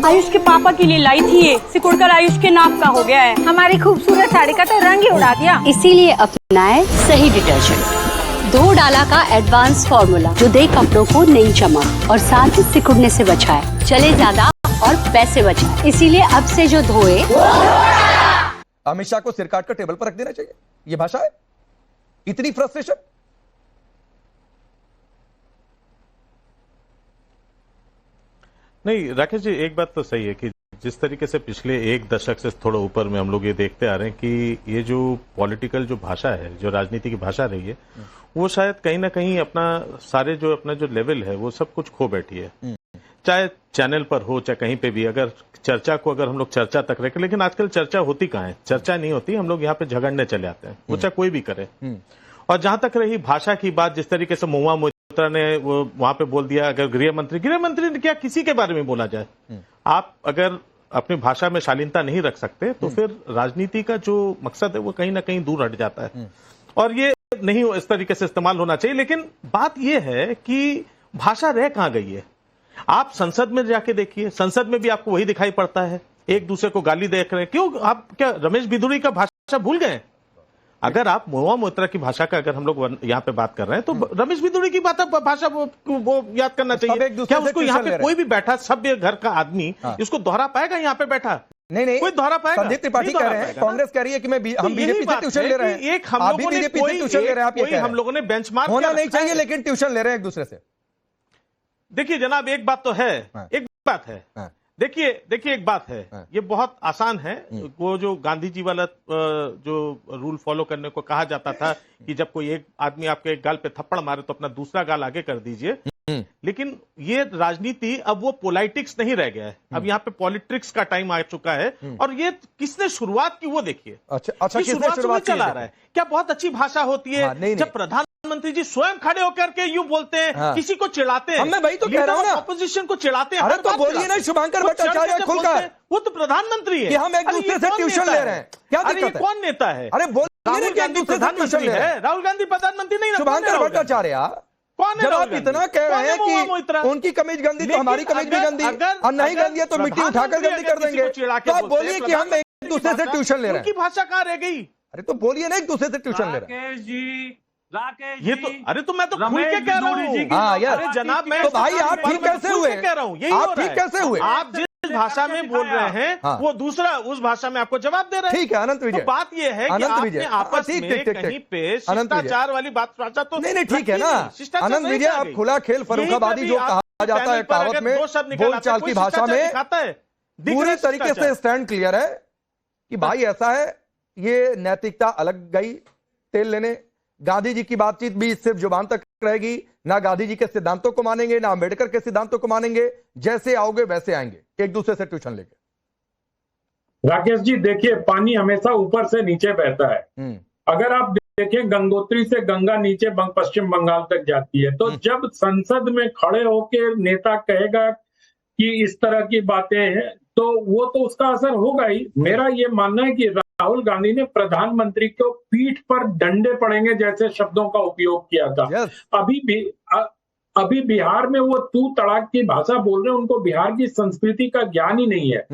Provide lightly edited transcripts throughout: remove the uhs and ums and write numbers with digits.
आयुष के पापा के लिए लाई थी ये, सिकुड़कर आयुष के नाक का हो गया है। हमारी खूबसूरत साड़ी का तो रंग ही उड़ा दिया। इसीलिए अपनाए सही डिटर्जेंट, 2 डाला का एडवांस फॉर्मूला जो दे कपड़ों को नई चमक और साथ ही सिकुड़ने से बचाए, चले ज्यादा और पैसे बचाए। इसीलिए अब से जो धोए। अमित शाह को सिर काट कर टेबल पर रख देना चाहिए, ये भाषा है? इतनी फ्रस्ट्रेशन? नहीं राकेश जी, एक बात तो सही है कि जिस तरीके से पिछले 1 दशक से थोड़ा ऊपर में हम लोग ये देखते आ रहे हैं कि ये जो पॉलिटिकल जो भाषा है, जो राजनीति की भाषा रही है, वो शायद कहीं ना कहीं अपना जो लेवल है वो सब कुछ खो बैठी है। चाहे चैनल पर हो चाहे कहीं पे भी, अगर चर्चा को अगर हम लोग चर्चा तक रखें, लेकिन आजकल चर्चा होती कहाँ है? चर्चा नहीं होती, हम लोग यहाँ पे झगड़ने चले आते हैं, वो चाहे कोई भी करे। और जहां तक रही भाषा की बात, जिस तरीके से महुआ मोइत्रा ने वो वहां पे बोल दिया, अगर गृह मंत्री ने क्या किसी के बारे में बोला जाए, आप अगर अपनी भाषा में शालीनता नहीं रख सकते तो फिर राजनीति का जो मकसद है वो कहीं ना कहीं दूर हट जाता है। और ये नहीं इस तरीके से इस्तेमाल होना चाहिए। लेकिन बात यह है कि भाषा रह कहां गई है? आप संसद में जाके देखिए, संसद में भी आपको वही दिखाई पड़ता है, एक दूसरे को गाली देख रहे हैं। क्यों? आप क्या रमेश बिधूड़ी का भाषा भूल गए? अगर आप महुआ मोइत्रा की भाषा का अगर हम लोग यहाँ पे बात कर रहे हैं तो रमेश बिधूड़ी की भाषा वो याद करना चाहिए। क्या उसको यहाँ पे कोई भी बैठा सभ्य घर का आदमी इसको दोहरा पाएगा? यहाँ पे बैठा नहीं कोई दोहरा पाएगा? संदीप त्रिपाठी कह रहे हैं, कांग्रेस कह रही है कि हम बीजेपी से ट्यूशन ले रहे हैं। एक हम लोगों ने कोई हम लोगों ने बेंचमार्क होना नहीं चाहिए, लेकिन ट्यूशन ले रहे हैं एक दूसरे से। देखिए जनाब, एक बात तो है, एक बात है, देखिए एक बात है, ये बहुत आसान है। वो जो गांधी जी वाला जो रूल फॉलो करने को कहा जाता था कि जब कोई एक आदमी आपके एक गाल पे थप्पड़ मारे तो अपना दूसरा गाल आगे कर दीजिए। लेकिन ये राजनीति अब वो पॉलिटिक्स नहीं रह गया है, अब यहाँ पे पॉलिटिक्स का टाइम आ चुका है। और ये किसने शुरुआत की वो देखिए। अच्छा, किसने शुरुआत चला रहा है? क्या बहुत अच्छी भाषा होती है जब प्रधानमंत्री जी स्वयं खड़े होकर के यूं बोलते हैं, किसी को चिढ़ाते हैं। मैं वही तो कह रहा हूं ना, अपोजिशन को चिढ़ाते हैं। अरे तो बोलिए ना शुभंकर भट्टाचार्य खुलकर, वो तो प्रधानमंत्री है कि हम एक दूसरे से ट्यूशन ले रहे हैं। क्या दिक्कत है? कौन नेता है? अरे राहुल गांधी प्रधानमंत्री है, राहुल गांधी प्रधानमंत्री नहीं। शुभंकर भट्टाचार्य जब आप इतना कह रहे हैं कि उनकी कमीज गंदी तो हमारी कमीज भी गंदी, और नहीं गंदी है तो मिट्टी उठाकर गंदी कर देंगे, तो आप बोलिए कि हम एक दूसरे से ट्यूशन ले रहे हैं। उनकी भाषा कहाँ रह गई? अरे तो बोलिए ना, एक दूसरे से ट्यूशन ले रहे हैं। ये तो अरे तो मैं तो खुल के कह रहा हूँ। हाँ यार, अरे जनाब, मैं तो भाई आप ठीक कैसे हुए? कह रहा हूँ, यही आप ठीक कैसे हुए? आप जिस भाषा में बोल रहे हैं वो दूसरा उस भाषा में आपको जवाब दे रहे हैं। ठीक है अनंत विजय, तो बात ये है कि आपने आपस में कहीं पे शिष्टाचार वाली बात भाषा तो नहीं ठीक है ना अनंत विजय, आप खुला खेल फर्रुखाबादी जो कहा जाता है कहावत में, बोलचाल की भाषा में पूरी तरीके से स्टैंड क्लियर है कि भाई ऐसा है, ये नैतिकता अलग गई तेल लेने। गांधी जी की बातचीत भी सिर्फ जुबान तक रहेगी, ना गांधी जी के सिद्धांतों को मानेंगे ना अंबेडकर के सिद्धांतों को मानेंगे, जैसे आओगे वैसे आएंगे, एक दूसरे से ट्यूशन लेके। राकेश जी देखिए, पानी हमेशा ऊपर से नीचे बहता है। अगर आप देखें गंगोत्री से गंगा नीचे पश्चिम बंगाल तक जाती है, तो जब संसद में खड़े होके नेता कहेगा कि इस तरह की बातें हैं तो वो तो उसका असर होगा ही। मेरा ये मानना है कि राहुल गांधी ने प्रधानमंत्री को पीठ पर डंडे पड़ेंगे जैसे शब्दों का उपयोग किया था। अभी बिहार में वो तू तड़ाक की भाषा बोल रहे हैं, उनको बिहार की संस्कृति का ज्ञान ही नहीं है।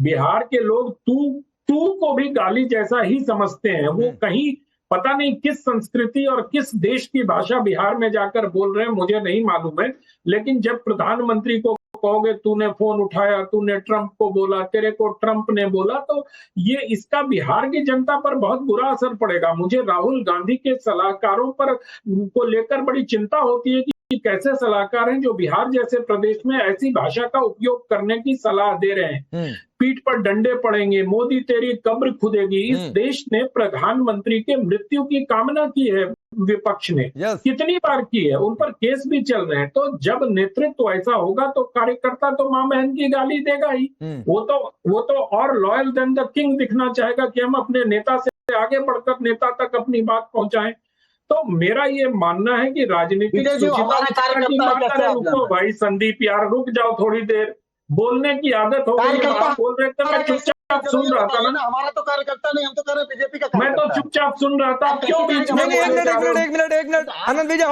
बिहार के लोग तू को भी गाली जैसा ही समझते हैं। वो कहीं पता नहीं किस संस्कृति और किस देश की भाषा बिहार में जाकर बोल रहे हैं, मुझे नहीं मालूम है। लेकिन जब प्रधानमंत्री को कहोगे तूने फोन उठाया, तूने ट्रंप को बोला, तेरे को ट्रंप ने बोला, तो ये इसका बिहार की जनता पर बहुत बुरा असर पड़ेगा। मुझे राहुल गांधी के सलाहकारों पर को लेकर बड़ी चिंता होती है कि कैसे सलाहकार हैं जो बिहार जैसे प्रदेश में ऐसी भाषा का उपयोग करने की सलाह दे रहे हैं। पीठ पर डंडे पड़ेंगे, मोदी तेरी कब्र खुदेगी। इस देश ने प्रधानमंत्री के मृत्यु की कामना की है, विपक्ष ने कितनी बार की है, उन पर केस भी चल रहे हैं। तो जब नेतृत्व ऐसा होगा तो कार्यकर्ता तो मां बहन की गाली देगा ही। वो तो और लॉयल देन द किंग दिखना चाहेगा कि हम अपने नेता से आगे बढ़कर नेता तक अपनी बात पहुंचाएं। तो मेरा ये मानना है कि राजनीतिक रुको भाई संदीप यार, रुक जाओ थोड़ी देर, बोलने की आदत हो गई। बोल रहे थे, मैं चुपचाप सुन रहा था ना। हमारा तो कार्यकर्ता नहीं, हम तो कह रहे बीजेपी का। मैं तो चुपचाप सुन रहा था, क्यों बीच में? एक मिनट आनंद विजय,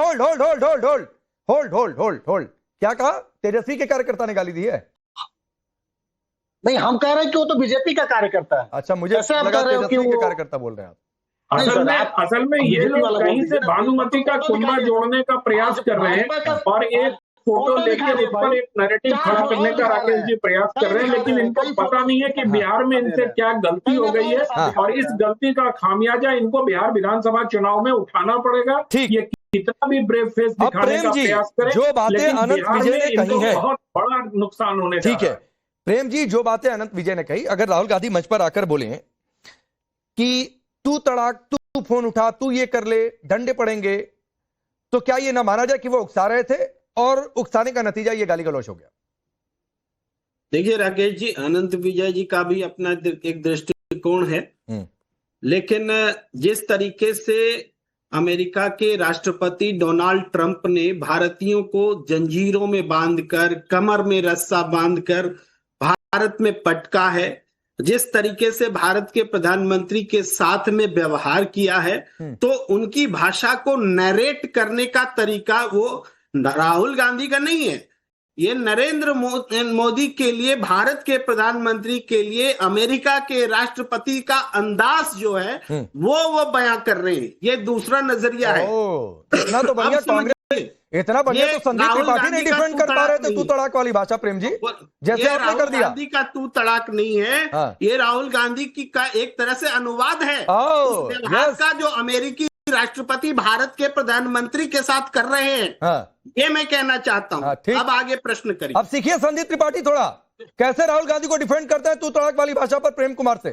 होल्ड। क्या कहा? तेजस्वी के कार्यकर्ता ने गाली दी है? नहीं, हम कह रहे हैं कि वो तो बीजेपी का कार्यकर्ता है। अच्छा, मुझे ऐसे आप लगा कह रहे हो कि तेजस्वी के वो कार्यकर्ता बोल रहे हैं आप। असल में ये लोग कहीं से भानुमति का कुंडा जोड़ने का प्रयास कर रहे हैं और एक फोटो लेके उस पर एक नैरेटिव खड़ा करने का राकेश जी प्रयास कर रहे हैं, लेकिन इनको पता नहीं है कि बिहार में इनसे क्या गलती हो गई है और इस गलती का खामियाजा इनको बिहार विधानसभा चुनाव में उठाना पड़ेगा। ये कितना भी ब्रेव फेस दिखाने का प्रयास करें, जो बातें अनंत विजय ने कही है बहुत बड़ा नुकसान होने ठीक है। प्रेम जी, जो बातें अनंत विजय ने कही, अगर राहुल गांधी मंच पर आकर बोले कि तू तड़ाक, तू फोन उठा, तू ये कर ले, डंडे पड़ेंगे, तो क्या ये ना माना जाए कि वो उकसा रहे थे और उकसाने का नतीजा ये गाली गलौज हो गया? देखिए राकेश जी, अनंत विजय जी का भी अपना एक दृष्टिकोण है, लेकिन जिस तरीके से अमेरिका के राष्ट्रपति डोनाल्ड ट्रंप ने भारतीयों को जंजीरों में बांधकर, कमर में रस्सा बांधकर भारत में पटका है, जिस तरीके से भारत के प्रधानमंत्री के साथ में व्यवहार किया है, तो उनकी भाषा को नरेट करने का तरीका वो राहुल गांधी का नहीं है। ये नरेंद्र मोदी के लिए, भारत के प्रधानमंत्री के लिए अमेरिका के राष्ट्रपति का अंदाज जो है वो बयां कर रहे हैं। ये दूसरा नजरिया है। इतना तो बढ़िया कांग्रेस, इतना बढ़िया तो संदीप त्रिपाठी नहीं डिफेंड कर पा रहे थे तू तड़ाक वाली भाषा। प्रेम जी, जैसे आपने कर दिया, गांधी का तू तड़ाक नहीं है, ये राहुल गांधी की का एक तरह से अनुवाद है का जो अमेरिकी राष्ट्रपति भारत के प्रधानमंत्री के साथ कर रहे हैं। ये मैं कहना चाहता हूं। अब आगे प्रश्न करिए। अब सीखिए संदीप त्रिपाठी थोड़ा कैसे राहुल गांधी को डिफेंड करते हैं तू तड़ाक वाली भाषा पर। प्रेम कुमार से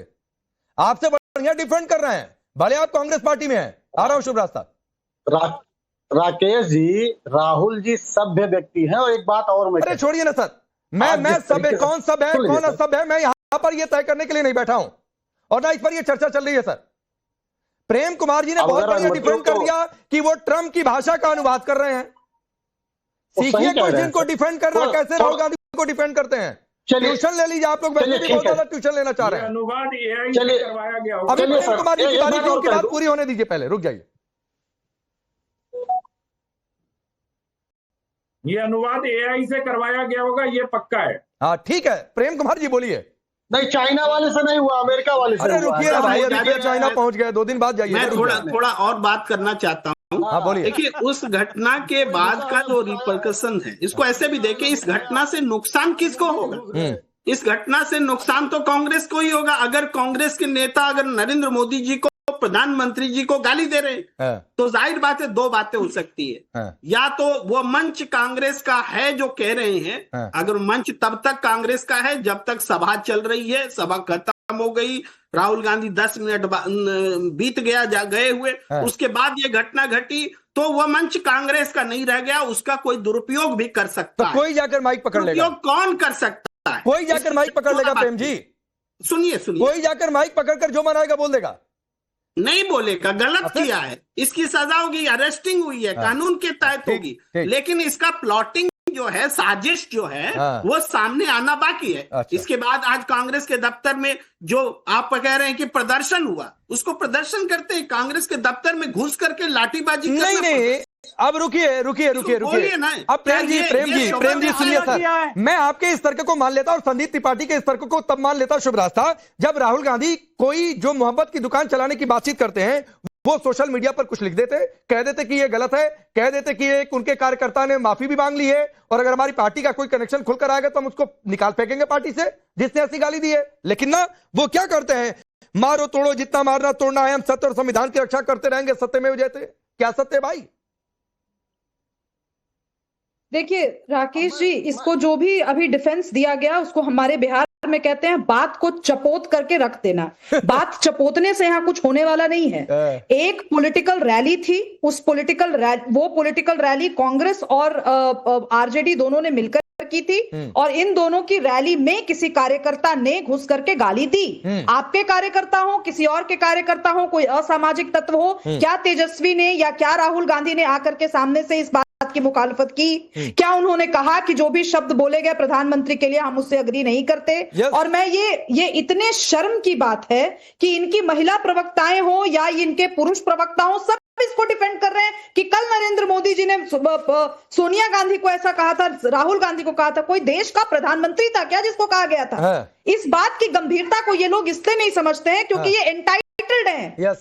आपसे बढ़िया डिफेंड कर रहे हैं, भले आप कांग्रेस पार्टी में हैं। आ रहा हूं शुभ रास्ता। राकेश जी, राहुल जी सभ्य व्यक्ति हैं। और एक बात और मैं, अरे छोड़िए ना सर, मैं सभ्य, कौन सब है कौन असभ्य है, मैं यहां पर यह तय करने के लिए नहीं बैठा हूं और ना इस पर यह चर्चा चल रही है सर। प्रेम कुमार जी ने बहुत बढ़िया डिफेंड कर दिया कि वो ट्रंप की भाषा का अनुवाद कर रहे हैं। सीखिए कोई जिनको डिफेंड करना, कैसे राहुल गांधी को डिफेंड करते हैं। ट्यूशन ले लीजिए आप लोग, वैसे भी बहुत ज्यादा ट्यूशन लेना चाह रहे हैं। अनुवाद एआई से करवाया गया। अभी प्रेम कुमार जी की बारी, उनकी बात पूरी होने दीजिए, पहले रुक जाइए। ये अनुवाद एआई से करवाया गया होगा, ये पक्का है। हाँ ठीक है, प्रेम कुमार जी बोलिए। नहीं, चाइना वाले से नहीं हुआ, अमेरिका वाले से। अरे रुकिए ना भाई, अभी चाइना पहुंच गए, 2 दिन बाद जाइए। मैं थोड़ा और बात करना चाहता हूं। हाँ बोलिए। देखिए, उस घटना के बाद का जो रिपरकशन है, इसको ऐसे भी देखें, इस घटना से नुकसान किसको होगा? इस घटना से नुकसान तो कांग्रेस को ही होगा। अगर कांग्रेस के नेता अगर नरेंद्र मोदी जी को, प्रधानमंत्री जी को गाली दे रहे हैं, तो जाहिर बात है 2 बातें हो सकती है। या तो वो मंच कांग्रेस का है जो कह रहे हैं, अगर मंच तब तक कांग्रेस का है जब तक सभा चल रही है, सभा खत्म हो गई, राहुल गांधी 10 मिनट बीत गए हुए, उसके बाद ये घटना घटी, तो वह मंच कांग्रेस का नहीं रह गया, उसका कोई दुरुपयोग भी कर सकता है। कोई जाकर माइक पकड़ लेगा। कौन कर सकता है? कोई जाकर माइक पकड़ लेगा। प्रेम जी सुनिए, कोई जाकर माइक पकड़कर जो मनाएगा बोल देगा। नहीं बोलेगा, गलत किया है, इसकी सजा होगी, अरेस्टिंग हुई है, कानून के तहत होगी, लेकिन इसका प्लॉटिंग जो है, साजिश जो है, वो सामने आना बाकी है। अच्छा। इसके बाद आज कांग्रेस के दफ्तर में जो आप कह रहे हैं कि प्रदर्शन हुआ, उसको प्रदर्शन करते हैं, कांग्रेस के दफ्तर में घुस करके लाठीबाजी नहीं। अब रुकिए। अब प्रेम जी सुनिए सर, मैं आपके इस तर्क को मान लेता और संदीप त्रिपाठी के इस तर्क को तब मान लेता शुभ रास्ता, जब राहुल गांधी कोई जो मोहब्बत की दुकान चलाने की बातचीत करते हैं, वो सोशल मीडिया पर कुछ लिख देते, कह देते कि ये गलत है, कह देते कि एक उनके कार्यकर्ता ने माफी भी मांग ली है और अगर हमारी पार्टी का कोई कनेक्शन खुलकर आएगा तो हम उसको निकाल फेंकेंगे पार्टी से, जिसने ऐसी गाली दी है। लेकिन ना, वो क्या करते हैं, मारो तोड़ो, जितना मारना तोड़ना है, हम सत्य और संविधान की रक्षा करते रहेंगे, सत्य में जयते। क्या सत्य भाई? देखिए राकेश जी, इसको जो भी अभी डिफेंस दिया गया, उसको हमारे बिहार में कहते हैं बात को चपोत करके रख देना। बात चपोतने से यहाँ कुछ होने वाला नहीं है। एक पॉलिटिकल रैली थी, उस पॉलिटिकल रैली कांग्रेस और आरजेडी दोनों ने मिलकर की थी और इन दोनों की रैली में किसी कार्यकर्ता ने घुस करके गाली दी। आपके कार्यकर्ता हो, किसी और के कार्यकर्ता हो, कोई असामाजिक तत्व हो, क्या तेजस्वी ने या क्या राहुल गांधी ने आकर के सामने से इस बात की मुखालफत की? क्या उन्होंने कहा कि जो भी शब्द बोले गए प्रधानमंत्री के लिए हम उससे अग्री नहीं करते? और मैं ये इतने शर्म की बात है कि इनकी महिला प्रवक्ताएं हो या इनके पुरुष प्रवक्ता हो, सब इसको डिफेंड कर रहे हैं कि कल नरेंद्र मोदी जी ने सोनिया गांधी को ऐसा कहा था, राहुल गांधी को कहा था। कोई देश का प्रधानमंत्री था क्या जिसको कहा गया था? इस बात की गंभीरता को ये लोग इसलिए नहीं समझते हैं क्योंकि ये एंटाइटल्ड हैं।